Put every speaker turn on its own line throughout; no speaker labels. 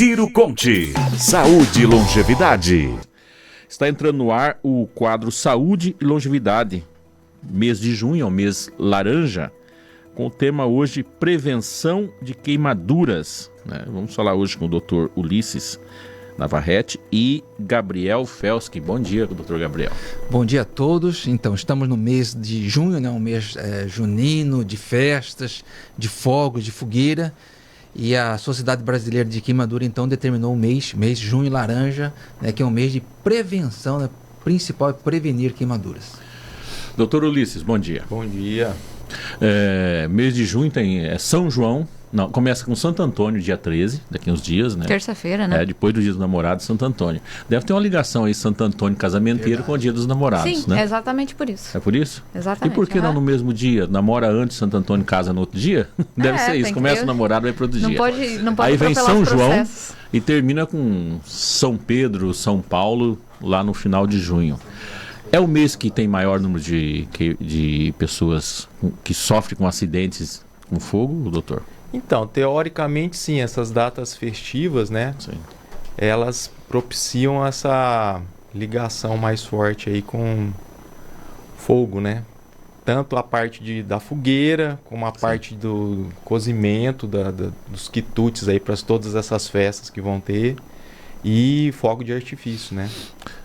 Giro Conte. Saúde e longevidade.
Está entrando no ar o quadro Saúde e Longevidade. Mês de junho é o mês laranja, com o tema hoje prevenção de queimaduras. Vamos falar hoje com o Dr. Ulisses Navarrete e Gabriel Felski. Bom dia, Dr. Gabriel.
Bom dia a todos. Então, estamos no mês de junho, um mês junino, de festas, de fogos, de fogueira. E a Sociedade Brasileira de Queimadura, então, determinou o mês junho laranja, que é um mês de prevenção, principal é prevenir queimaduras.
Doutor Ulisses, bom dia.
Bom dia.
Mês de junho tem São João. Não, começa com Santo Antônio, dia 13, daqui uns dias, né?
Terça-feira, né?
Depois do Dia dos Namorados, Santo Antônio. Deve ter uma ligação aí, Santo Antônio casamenteiro, verdade, com o Dia dos Namorados,
sim,
né?
É exatamente por isso.
É por isso?
Exatamente.
E por que não no mesmo dia? Namora antes, Santo Antônio casa no outro dia? Deve ser isso. Começa o namorado, vai pro outro dia.
Não pode
aí vem São João
processos.
E termina com São Pedro, São Paulo, lá no final de junho. É o mês que tem maior número de pessoas que sofrem com acidentes com fogo, doutor?
Então, teoricamente sim, essas datas festivas, né?
Sim.
Elas propiciam essa ligação mais forte aí com fogo, né? Tanto a parte da fogueira, como a parte do cozimento, dos quitutes aí para todas essas festas que vão ter. E fogo de artifício, né?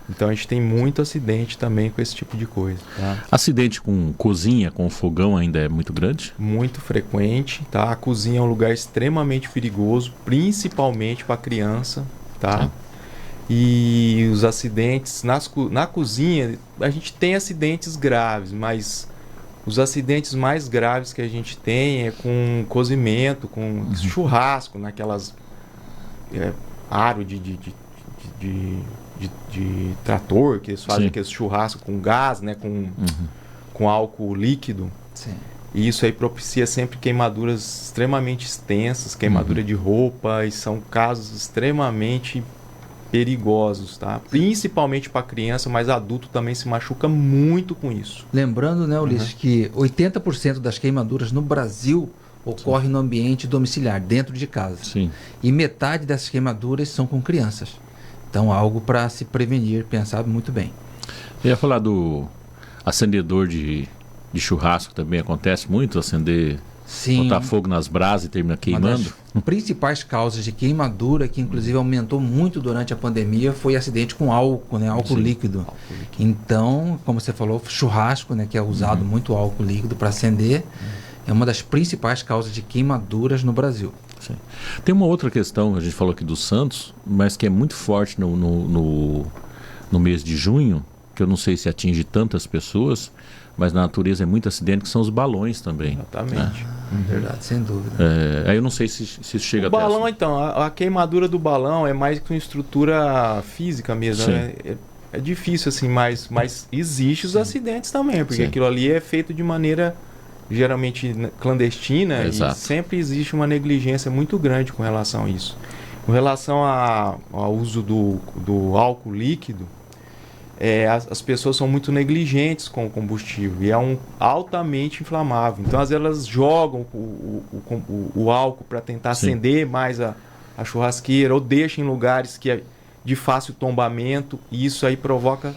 Então a gente tem muito acidente também com esse tipo de coisa, tá?
Acidente com cozinha, com fogão ainda é muito grande?
Muito frequente, tá? A cozinha é um lugar extremamente perigoso, principalmente para criança, tá? Sim. E os acidentes na cozinha, a gente tem acidentes graves, mas os acidentes mais graves que a gente tem é com cozimento, com churrasco, naquelas aro de trator, que eles fazem aquele churrasco com gás, né, com álcool líquido.
Sim.
E isso aí propicia sempre queimaduras extremamente extensas, queimadura de roupa, e são casos extremamente perigosos, tá? Principalmente para criança, mas adulto também se machuca muito com isso.
Lembrando, né, Ulisses, que 80% das queimaduras no Brasil ocorre no ambiente domiciliar, dentro de casa.
Sim.
E metade dessas queimaduras são com crianças. Então, algo para se prevenir, pensar muito bem.
Eu ia falar do acendedor de churrasco, também acontece muito, acender, botar fogo nas brasas e terminar queimando.
Uma das principais causas de queimadura, que inclusive aumentou muito durante a pandemia, foi acidente com álcool, né? Álcool líquido. Então, como você falou, churrasco, né? Que é usado muito álcool líquido para acender, é uma das principais causas de queimaduras no Brasil.
Sim. Tem uma outra questão, a gente falou aqui dos Santos, mas que é muito forte no mês de junho, que eu não sei se atinge tantas pessoas, mas na natureza é muito acidente, que são os balões também.
Exatamente.
Verdade, sem dúvida.
Aí eu não sei se isso chega até...
O balão, então, a queimadura do balão é mais com estrutura física mesmo, né? É difícil assim, mas existe os acidentes também, porque aquilo ali é feito de maneira geralmente clandestina.
Exato.
E sempre existe uma negligência muito grande com relação a isso. Com relação ao uso do álcool líquido, as pessoas são muito negligentes com o combustível e é altamente inflamável. Então, às vezes, elas jogam o álcool para tentar acender mais a churrasqueira, ou deixam em lugares que é de fácil tombamento, e isso aí provoca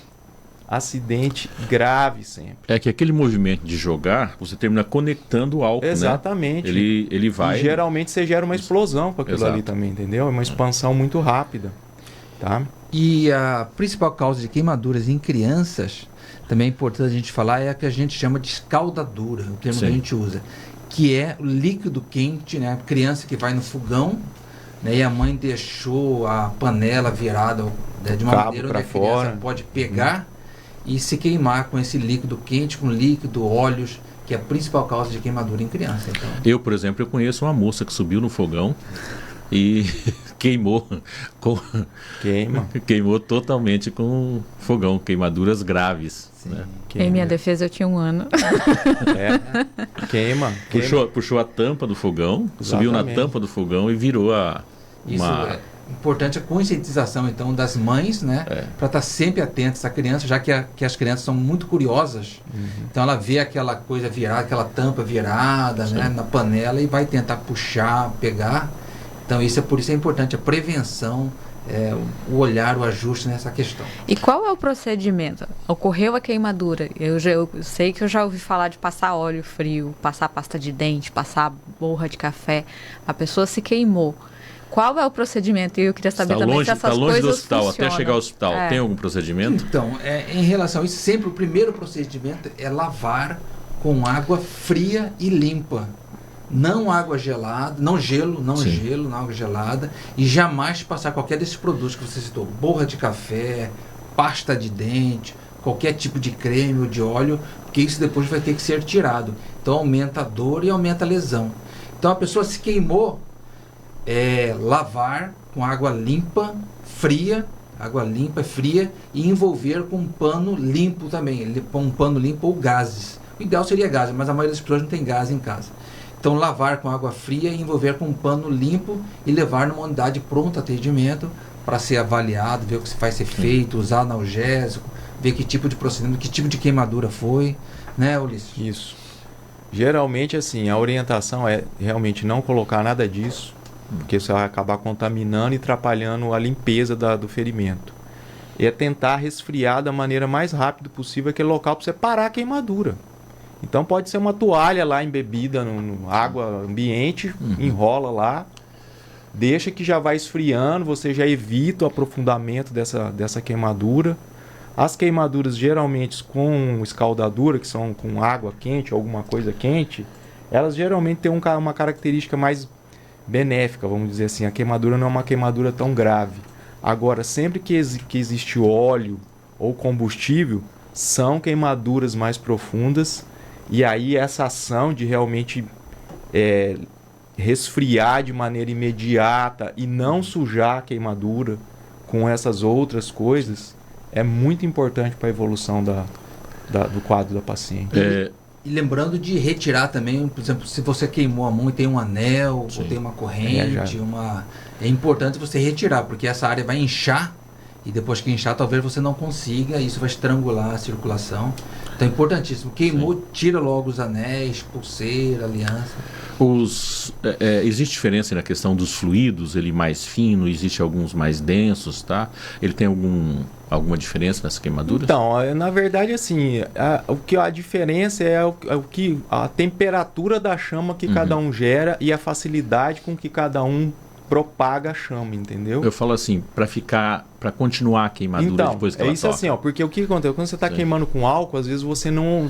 acidente grave sempre.
É que aquele movimento de jogar, você termina conectando o álcool,
exatamente,
né? Ele vai...
E geralmente você gera uma explosão com aquilo ali também, entendeu? É uma expansão muito rápida, tá?
E a principal causa de queimaduras em crianças, também é importante a gente falar, é a que a gente chama de escaldadura, o termo que a gente usa, que é o líquido quente, né? A criança que vai no fogão, né? E a mãe deixou a panela virada, né? De uma maneira onde a criança pode pegar e se queimar com esse líquido quente, com líquido, óleos, que é a principal causa de queimadura em criança. Então.
Eu, por exemplo, conheço uma moça que subiu no fogão e queimou totalmente com fogão, queimaduras graves. Né?
Em minha defesa, eu tinha 1 ano.
Queima.
Puxou a tampa do fogão, subiu na tampa do fogão e virou
Isso é importante a conscientização, então, das mães, né? Para estar sempre atentas à criança, já que as crianças são muito curiosas. Então, ela vê aquela coisa virada, aquela tampa virada, né? Na panela, e vai tentar puxar, pegar. Então por isso é importante a prevenção, o olhar, o ajuste nessa questão.
E qual é o procedimento? Ocorreu a queimadura. Eu sei que eu já ouvi falar de passar óleo frio, passar pasta de dente, passar borra de café. A pessoa se queimou. Qual é o procedimento? E eu queria saber também se essas
coisas longe do hospital,
funcionam.
até chegar ao hospital. Tem algum procedimento?
Então, em relação a isso, sempre o primeiro procedimento é lavar com água fria e limpa. Não água gelada, não gelo, não água gelada, e jamais passar qualquer desses produtos que você citou, borra de café, pasta de dente, qualquer tipo de creme ou de óleo, porque isso depois vai ter que ser tirado. Então aumenta a dor e aumenta a lesão. Então a pessoa se queimou, lavar com água limpa, fria, e envolver com um pano limpo também, um pano limpo ou gases. O ideal seria gases, mas a maioria das pessoas não tem gás em casa. Então, lavar com água fria e envolver com um pano limpo e levar numa unidade pronta atendimento para ser avaliado, ver o que vai ser feito, usar analgésico, ver que tipo de procedimento, que tipo de queimadura foi, né, Ulisses?
Isso. Geralmente, assim, a orientação é realmente não colocar nada disso, porque você vai acabar contaminando e atrapalhando a limpeza do ferimento. E é tentar resfriar da maneira mais rápida possível aquele local para você parar a queimadura. Então pode ser uma toalha lá embebida no água ambiente, enrola lá, deixa que já vai esfriando, você já evita o aprofundamento dessa queimadura. As queimaduras geralmente com escaldadura, que são com água quente, alguma coisa quente, elas geralmente têm uma característica mais benéfica, vamos dizer assim. A queimadura não é uma queimadura tão grave. Agora, sempre que existe óleo ou combustível, são queimaduras mais profundas. E aí essa ação de realmente resfriar de maneira imediata e não sujar a queimadura com essas outras coisas é muito importante para a evolução do quadro da paciente.
E lembrando de retirar também, por exemplo, se você queimou a mão e tem um anel, ou tem uma corrente, é importante você retirar, porque essa área vai inchar, e depois que inchar talvez você não consiga, isso vai estrangular a circulação. Então é importantíssimo. Queimou, tira logo os anéis, pulseira, aliança.
Existe diferença na questão dos fluidos, ele mais fino, existe alguns mais densos, tá? Ele tem alguma diferença nessa queimadura?
Então, na verdade, assim, a diferença é a temperatura da chama que cada um gera e a facilidade com que cada um propaga a chama, entendeu?
Eu falo assim, para continuar a queimadura depois que ela
isso toca. Assim, porque o que acontece? Quando você está queimando com álcool, às vezes você não...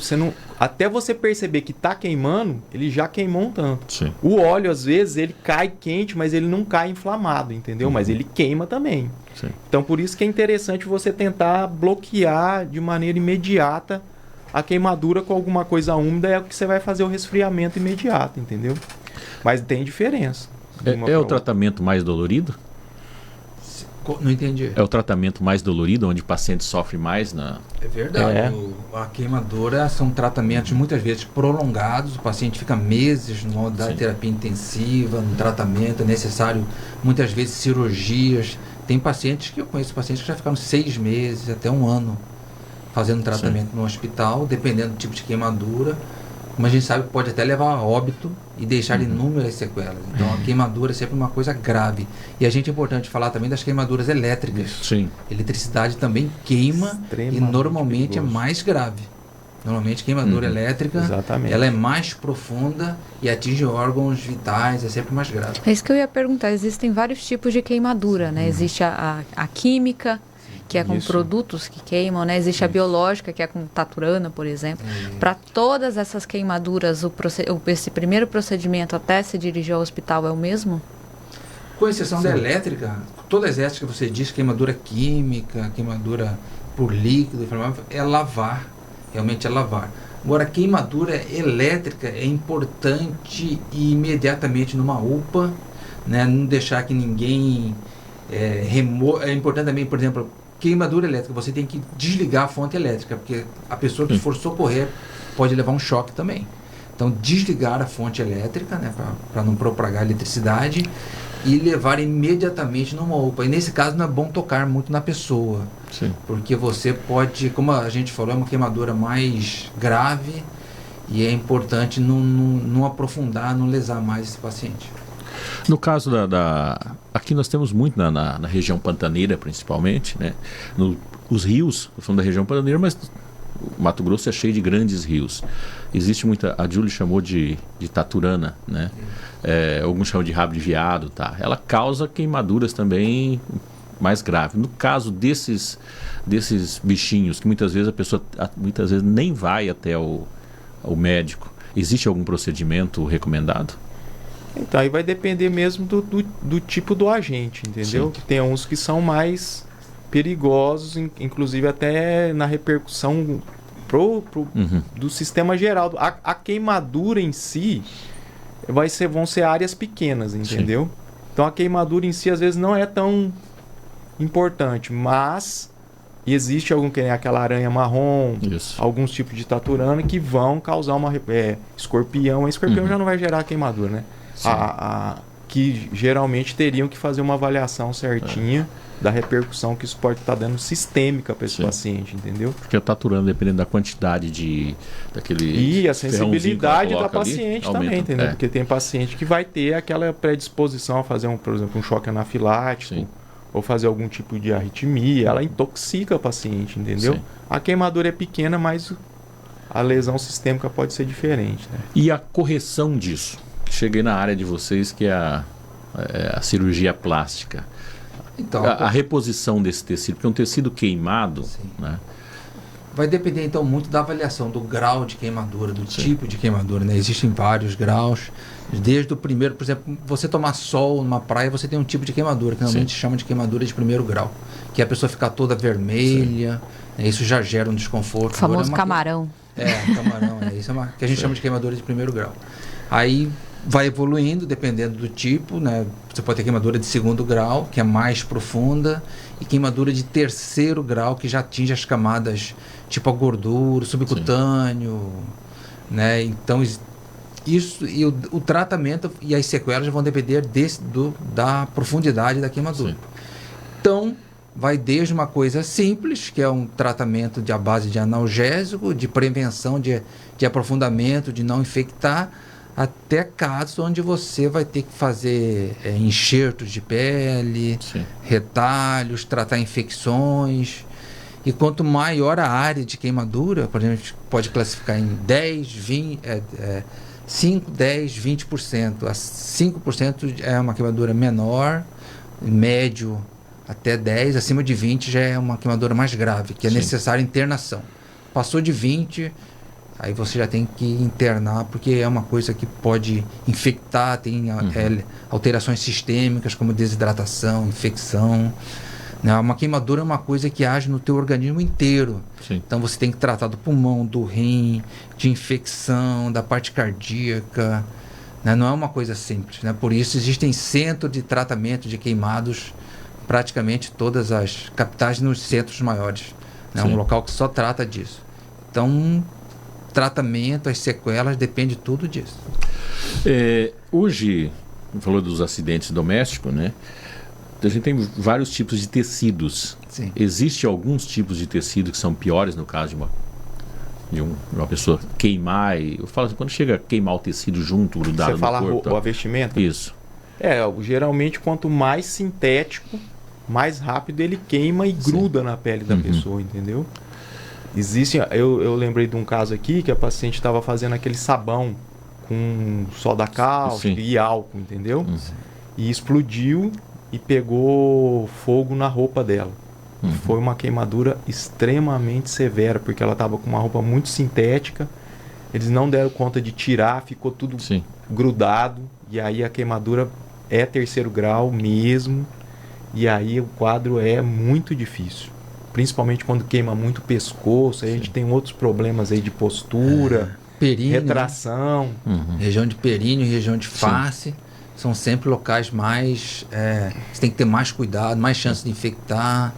Até você perceber que está queimando, ele já queimou um tanto.
Sim.
O óleo, às vezes, ele cai quente, mas ele não cai inflamado, entendeu? Mas ele queima também.
Sim.
Então, por isso que é interessante você tentar bloquear de maneira imediata a queimadura com alguma coisa úmida, é o que você vai fazer o resfriamento imediato, entendeu? Mas tem diferença.
É o tratamento mais dolorido?
Não entendi.
É o tratamento mais dolorido, onde o paciente sofre mais?
É verdade. A queimadura são tratamentos muitas vezes prolongados, o paciente fica meses numa unidade de terapia intensiva, no tratamento, é necessário muitas vezes cirurgias. Tem pacientes que eu conheço, pacientes que já ficaram 6 meses, até 1 ano, fazendo tratamento no hospital, dependendo do tipo de queimadura. Como a gente sabe, pode até levar a óbito e deixar inúmeras sequelas. Então, a queimadura é sempre uma coisa grave. E a gente é importante falar também das queimaduras elétricas.
Sim.
Eletricidade também queima e normalmente é mais grave. Normalmente, queimadura elétrica, ela é mais profunda e atinge órgãos vitais, é sempre mais grave.
É isso que eu ia perguntar. Existem vários tipos de queimadura, né? Existe a química, que é com produtos que queimam, né? Existe a biológica, que é com taturana, por exemplo. Para todas essas queimaduras, esse primeiro procedimento até se dirigir ao hospital é o mesmo?
Com exceção da elétrica, todas essas que você diz, queimadura química, queimadura por líquido, é lavar, realmente é lavar. Agora, a queimadura elétrica é importante ir imediatamente numa UPA, né? Não deixar que ninguém remova. É importante também, por exemplo, queimadura elétrica, você tem que desligar a fonte elétrica, porque a pessoa que for socorrer pode levar um choque também. Então, desligar a fonte elétrica, né, para não propagar eletricidade, e levar imediatamente numa UPA. E nesse caso não é bom tocar muito na pessoa, porque você pode, como a gente falou, é uma queimadura mais grave e é importante não aprofundar, não lesar mais esse paciente.
No caso aqui nós temos muito na região pantaneira, principalmente, né? Os rios são da região pantaneira, mas o Mato Grosso é cheio de grandes rios. Existe muita, a Júlia chamou de taturana, né? Alguns chamam de rabo de veado, tá? Ela causa queimaduras também mais graves. No caso desses bichinhos, que muitas vezes a pessoa nem vai até o médico, existe algum procedimento recomendado?
Então, aí vai depender mesmo do tipo do agente, entendeu?
Sim.
Que tem uns que são mais perigosos, inclusive até na repercussão do sistema geral. A queimadura em si vão ser áreas pequenas, entendeu? Sim. Então, a queimadura em si, às vezes, não é tão importante, mas existe aquela aranha marrom, alguns tipos de taturana que vão causar uma escorpião. A escorpião já não vai gerar queimadura, né? Que geralmente teriam que fazer uma avaliação certinha da repercussão que isso pode estar dando sistêmica para esse paciente, entendeu?
Porque a taturana, dependendo da quantidade daquele...
E a sensibilidade da paciente
ali,
também,
aumenta,
entendeu? Porque tem paciente que vai ter aquela predisposição a fazer, por exemplo, um choque anafilático, ou fazer algum tipo de arritmia. Ela intoxica o paciente, entendeu? Sim. A queimadura é pequena, mas a lesão sistêmica pode ser diferente, né?
E a correção disso? Cheguei na área de vocês, que é a cirurgia plástica. Então, a reposição desse tecido, porque é um tecido queimado, né?
Vai depender, então, muito da avaliação, do grau de queimadura, do tipo de queimadura, né? Existem vários graus, desde o primeiro, por exemplo, você tomar sol numa praia, você tem um tipo de queimadura, que normalmente chama de queimadura de primeiro grau, que é a pessoa ficar toda vermelha, né? Isso já gera um desconforto.
O famoso camarão.
Camarão, isso é que a gente chama de queimadura de primeiro grau. Aí vai evoluindo, dependendo do tipo, né? Você pode ter queimadura de segundo grau, que é mais profunda, e queimadura de terceiro grau, que já atinge as camadas tipo a gordura, subcutâneo, né? Então, isso e o tratamento e as sequelas vão depender da profundidade da queimadura. Então, vai desde uma coisa simples, que é um tratamento à base de analgésico, de prevenção, de aprofundamento, de não infectar, até casos onde você vai ter que fazer enxertos de pele, retalhos, tratar infecções. E quanto maior a área de queimadura, por exemplo, a gente pode classificar em 10, 20, 5, 10, 20%. A 5% é uma queimadura menor, médio até 10, acima de 20 já é uma queimadura mais grave, que é necessária internação. Passou de 20... aí você já tem que internar, porque é uma coisa que pode infectar, tem alterações sistêmicas, como desidratação, infecção. Né? Uma queimadura é uma coisa que age no teu organismo inteiro. Então você tem que tratar do pulmão, do rim, de infecção, da parte cardíaca. Né? Não é uma coisa simples. Né? Por isso existem centros de tratamento de queimados, praticamente todas as capitais nos centros maiores. É um local que só trata disso. Então, tratamento, as sequelas, depende tudo disso.
Hoje, falou dos acidentes domésticos, né? A gente tem vários tipos de tecidos. Existem alguns tipos de tecido que são piores no caso de uma pessoa queimar. Eu falo assim, quando chega a queimar o tecido junto, grudado no corpo.
Você fala o avestimento?
Isso.
Geralmente quanto mais sintético, mais rápido ele queima e gruda na pele da pessoa, entendeu? Eu lembrei de um caso aqui que a paciente estava fazendo aquele sabão com soda cáustica e álcool, entendeu? E explodiu e pegou fogo na roupa dela. Foi uma queimadura extremamente severa, porque ela estava com uma roupa muito sintética, eles não deram conta de tirar, ficou tudo grudado, e aí a queimadura é terceiro grau mesmo, e aí o quadro é muito difícil. Principalmente quando queima muito o pescoço, aí a gente tem outros problemas aí de postura, períneo, retração.
Região de períneo e região de face são sempre locais mais... você tem que ter mais cuidado, mais chance de infectar,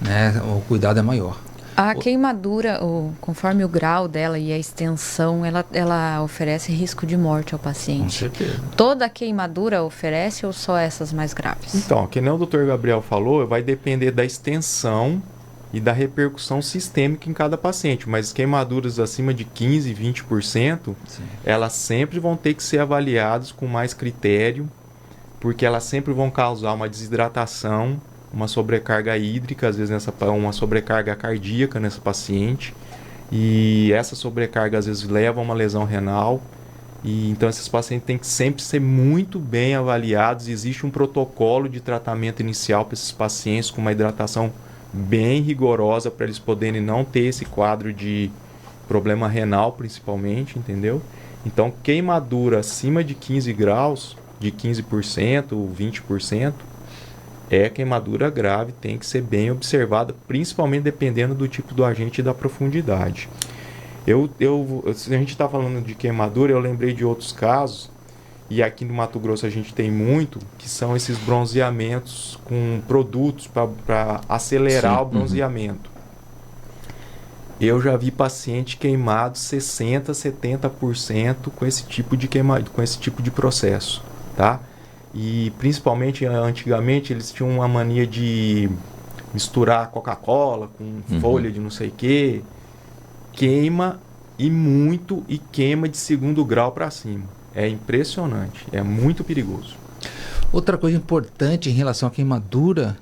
né? O cuidado é maior.
A queimadura, conforme o grau dela e a extensão, ela oferece risco de morte ao paciente.
Com certeza.
Toda queimadura oferece ou só essas mais graves?
Então, que nem o Dr. Gabriel falou, vai depender da extensão e da repercussão sistêmica em cada paciente. Mas queimaduras acima de 15%, 20%, elas sempre vão ter que ser avaliadas com mais critério, porque elas sempre vão causar uma desidratação, uma sobrecarga hídrica, às vezes uma sobrecarga cardíaca nessa paciente. E essa sobrecarga às vezes leva a uma lesão renal. E então esses pacientes têm que sempre ser muito bem avaliados. Existe um protocolo de tratamento inicial para esses pacientes com uma hidratação bem rigorosa para eles poderem não ter esse quadro de problema renal principalmente, entendeu? Então queimadura acima de 15 graus, de 15%, 20%, é queimadura grave, tem que ser bem observada, principalmente dependendo do tipo do agente e da profundidade. Se a gente está falando de queimadura, eu lembrei de outros casos, e aqui no Mato Grosso a gente tem muito, que são esses bronzeamentos com produtos para acelerar o bronzeamento. Eu já vi paciente queimado 60%, 70% com esse tipo de com esse tipo de processo, tá? E principalmente antigamente eles tinham uma mania de misturar Coca-Cola com folha de não sei o quê. Queima e muito, e queima de 2º grau para cima. É impressionante, é muito perigoso.
Outra coisa importante em relação à queimadura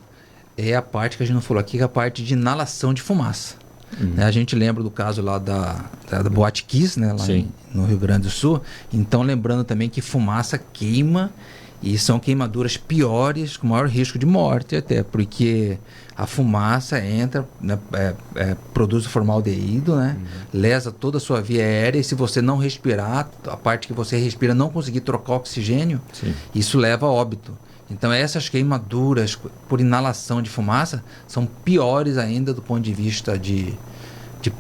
é a parte que a gente não falou aqui, que é a parte de inalação de fumaça. A gente lembra do caso lá da Boate Kiss, né, lá no Rio Grande do Sul. Então, lembrando também que fumaça queima, e são queimaduras piores, com maior risco de morte até, porque a fumaça entra, né, produz o formaldeído, né, lesa toda a sua via aérea, e se você não respirar, a parte que você respira não conseguir trocar oxigênio, isso leva a óbito. Então essas queimaduras por inalação de fumaça são piores ainda do ponto de vista de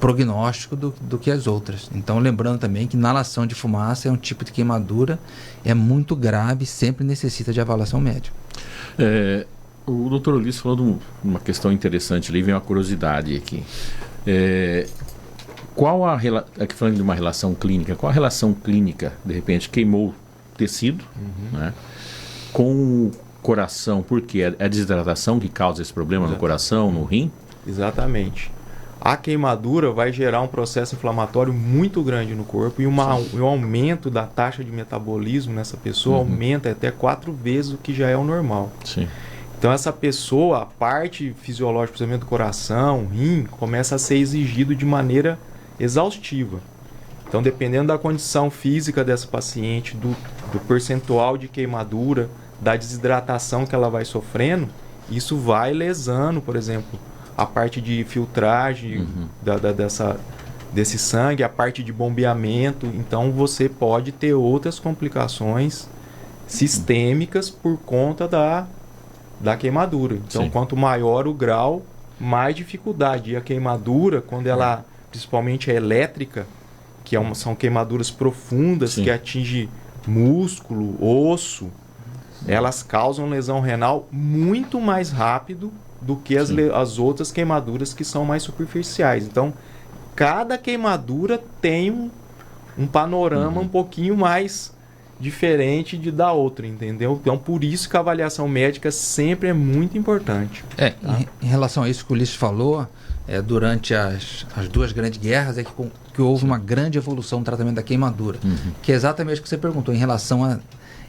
prognóstico do que as outras. Então lembrando também que inalação de fumaça é um tipo de queimadura, é muito grave, sempre necessita de avaliação médica.
O Dr. Ulisses falou de uma questão interessante ali, vem uma curiosidade aqui. Aqui falando de uma relação clínica, qual a relação clínica, de repente, queimou tecido, né, com o coração? Porque é a desidratação que causa esse problema no coração, no rim?
Exatamente. A queimadura vai gerar um processo inflamatório muito grande no corpo, e o aumento da taxa de metabolismo nessa pessoa aumenta até 4 vezes o que já é o normal.
Sim.
Então essa pessoa, a parte fisiológica, principalmente do coração, rim, começa a ser exigido de maneira exaustiva. Então, dependendo da condição física dessa paciente, do percentual de queimadura, da desidratação que ela vai sofrendo, isso vai lesando, por exemplo, a parte de filtragem desse sangue, a parte de bombeamento. Então, você pode ter outras complicações sistêmicas por conta da queimadura. Então, quanto maior o grau, mais dificuldade. E a queimadura, quando ela, principalmente é elétrica, que são queimaduras profundas, que atingem músculo, osso, elas causam lesão renal muito mais rápido do que as outras queimaduras que são mais superficiais. Então, cada queimadura tem um panorama um pouquinho mais diferente da outra, entendeu? Então, por isso que a avaliação médica sempre é muito importante.
Em relação a isso que o Ulisses falou, durante as 2 grandes guerras, que houve uma grande evolução no tratamento da queimadura, que é exatamente o que você perguntou, em relação à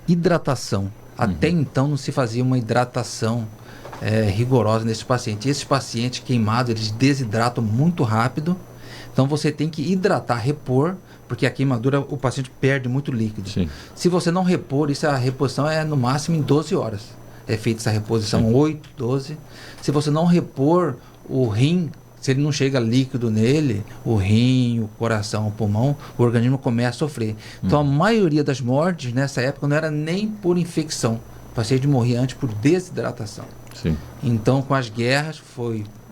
hidratação. Até então não se fazia uma hidratação rigorosa nesses pacientes. E esses pacientes queimados, eles desidratam muito rápido, então você tem que hidratar, repor, porque a queimadura, o paciente perde muito líquido. Se você não repor, a reposição é no máximo em 12 horas. É feita essa reposição, 8, 12. Se você não repor, o rim, se ele não chega líquido nele, o rim, o coração, o pulmão, o organismo começa a sofrer. Então a maioria das mortes nessa época não era nem por infecção. O paciente morria antes por desidratação. Então com as guerras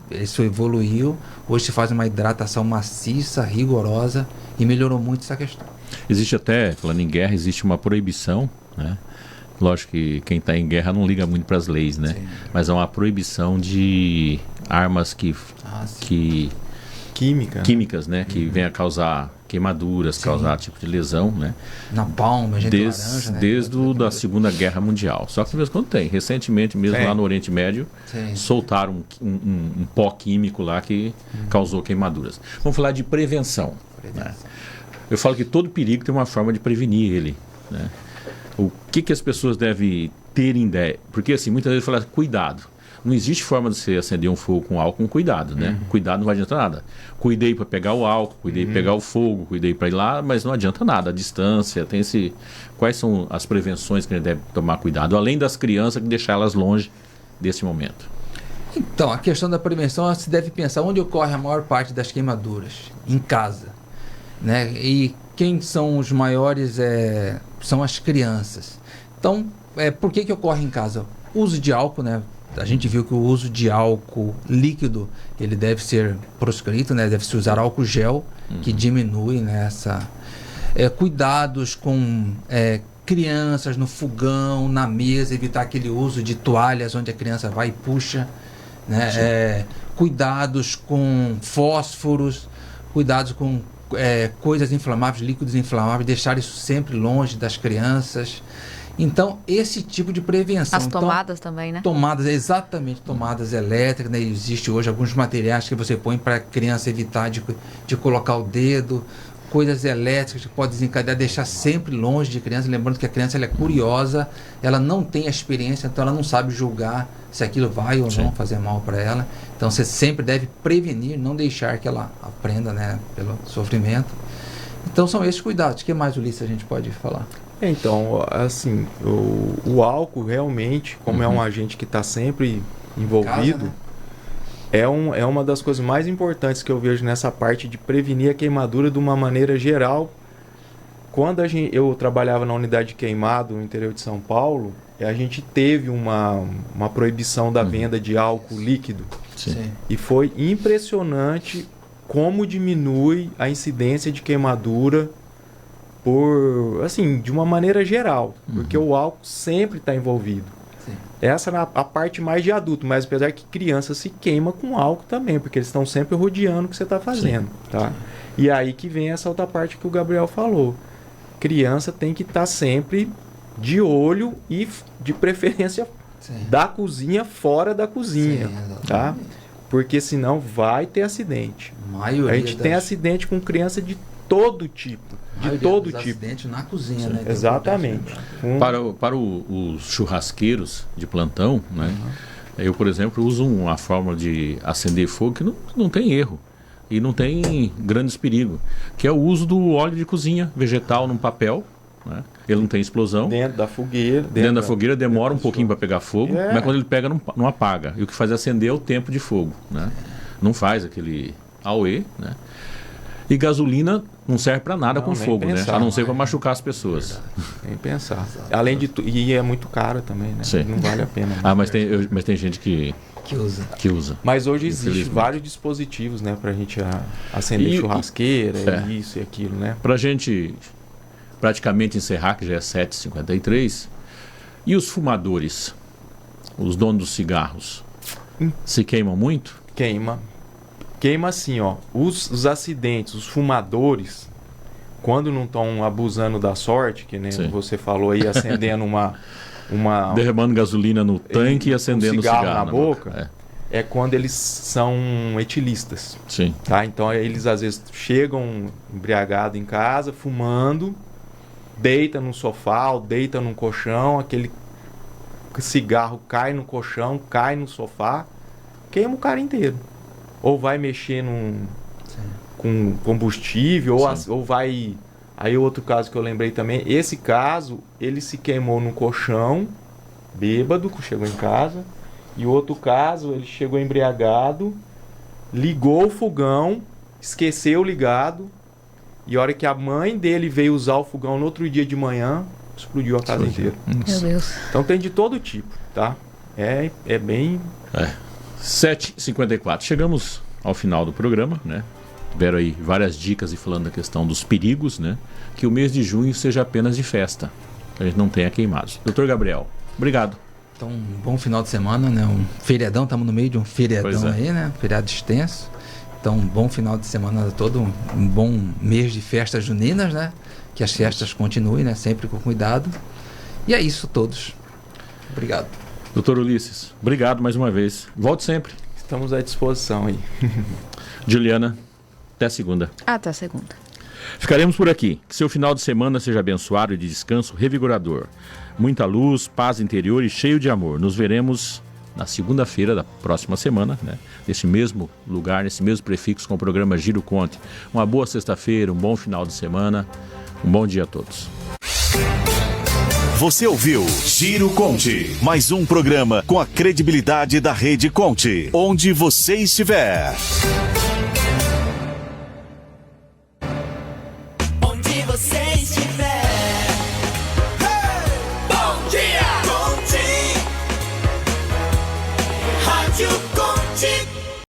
isso evoluiu, hoje se faz uma hidratação maciça, rigorosa, e melhorou muito essa questão.
Existe até, falando em guerra, existe uma proibição, né? Lógico que quem está em guerra não liga muito para as leis, né? Mas é uma proibição de armas químicas, né? Que venham a causar queimaduras, causar tipo de lesão, né?
Napalm, laranja, né?
Desde da Segunda Guerra Mundial. Só que de vez em quando tem. Recentemente, mesmo lá no Oriente Médio, soltaram um pó químico lá que causou queimaduras. Vamos falar de prevenção. Né? Eu falo que todo perigo tem uma forma de prevenir ele, né? O que as pessoas devem terem ideia. Porque assim, muitas vezes fala, cuidado. Não existe forma de você acender um fogo com álcool com cuidado, né? Cuidado não vai adiantar nada. Cuidei para pegar o álcool, cuidei para pegar o fogo, cuidei para ir lá, mas não adianta nada. A distância, tem esse... Quais são as prevenções que a gente deve tomar cuidado? Além das crianças, que deixar elas longe desse momento.
Então, a questão da prevenção, se deve pensar onde ocorre a maior parte das queimaduras. Em casa, né? E quem são os maiores são as crianças. Então, por que ocorre em casa? Uso de álcool, né? A gente viu que o uso de álcool líquido, ele deve ser proscrito, né? Deve-se usar álcool gel, que diminui, né, cuidados com crianças no fogão, na mesa, evitar aquele uso de toalhas onde a criança vai e puxa, né? Cuidados com fósforos, cuidados com coisas inflamáveis, líquidos inflamáveis, deixar isso sempre longe das crianças. Então, esse tipo de prevenção.
As tomadas também, né?
Tomadas, exatamente, tomadas elétricas, né? Existe hoje alguns materiais que você põe para a criança evitar de colocar o dedo, coisas elétricas que podem desencadear, deixar sempre longe de criança. Lembrando que a criança ela é curiosa, ela não tem a experiência, então ela não sabe julgar se aquilo vai ou não fazer mal para ela. Então, você sempre deve prevenir, não deixar que ela aprenda, né, pelo sofrimento. Então, são esses cuidados. O que mais, Ulisses, a gente pode falar?
Então, assim, o álcool realmente, como é um agente que está sempre envolvido, casa, né? é uma das coisas mais importantes que eu vejo nessa parte de prevenir a queimadura de uma maneira geral. Quando eu trabalhava na unidade de queimado no interior de São Paulo, a gente teve uma proibição da venda de álcool líquido.
Sim.
E foi impressionante como diminui a incidência de queimadura de uma maneira geral, porque o álcool sempre está envolvido.
Sim.
Essa é a parte mais de adulto, mas apesar que criança se queima com álcool também, porque eles estão sempre rodeando o que você está fazendo. Tá? E aí que vem essa outra parte que o Gabriel falou. Criança tem que estar sempre de olho e de preferência da cozinha fora da cozinha.
Sim,
tá? Porque senão vai ter acidente. A gente tem acidente com criança de todo tipo. De todo tipo.
Acidente na cozinha, né?
Exatamente.
Para os churrasqueiros de plantão, né? Eu, por exemplo, uso uma forma de acender fogo que não tem erro e não tem grandes perigos, que é o uso do óleo de cozinha vegetal num papel, né? Ele não tem explosão.
Dentro da fogueira.
Dentro da fogueira demora um pouquinho para pegar fogo, mas quando ele pega não apaga. E o que faz acender é o tempo de fogo, né? Não faz aquele auê, né? E gasolina não serve para nada com fogo, pensar, né? A não ser para machucar as pessoas.
Nem pensar. Além de e é muito caro também, né?
Sim.
Não vale a pena.
Mas tem gente que usa.
Mas hoje existem vários dispositivos, né, para a gente acender churrasqueira, isso e aquilo, né?
Para a gente praticamente encerrar, que já é 7h53, e os fumadores, os donos dos cigarros, se queimam muito?
Queima assim, ó. Os acidentes, os fumadores, quando não estão abusando da sorte, que nem você falou aí, acendendo uma
derramando gasolina no tanque e acendendo cigarro
na boca. É quando eles são etilistas.
Sim.
Tá? Então eles às vezes chegam embriagados em casa, fumando, deita no sofá ou deita num colchão, aquele cigarro cai no colchão, cai no sofá, queima o cara inteiro. Ou vai mexer com combustível, ou vai... Aí outro caso que eu lembrei também, esse caso, ele se queimou no colchão, bêbado, chegou em casa. E outro caso, ele chegou embriagado, ligou o fogão, esqueceu ligado. E a hora que a mãe dele veio usar o fogão no outro dia de manhã, explodiu a casa inteira.
Meu Deus.
Então tem de todo tipo, tá? É bem...
7h54. Chegamos ao final do programa, né? Tiveram aí várias dicas e falando da questão dos perigos, né? Que o mês de junho seja apenas de festa, que a gente não tenha queimados. Doutor Gabriel, obrigado.
Então, um bom final de semana, né? Um feriadão, estamos no meio de um feriadão aí, né? Feriado extenso. Então, um bom final de semana todo, um bom mês de festas juninas, né? Que as festas continuem, né? Sempre com cuidado. E é isso, todos. Obrigado.
Doutor Ulisses, obrigado mais uma vez. Volte sempre.
Estamos à disposição aí.
Juliana, até segunda.
Até segunda.
Ficaremos por aqui. Que seu final de semana seja abençoado e de descanso revigorador. Muita luz, paz interior e cheio de amor. Nos veremos na segunda-feira da próxima semana, né? Nesse mesmo lugar, nesse mesmo prefixo, com o programa Giro Conte. Uma boa sexta-feira, um bom final de semana, um bom dia a todos.
Você ouviu Giro Conte, mais um programa com a credibilidade da Rede Conte, onde você estiver.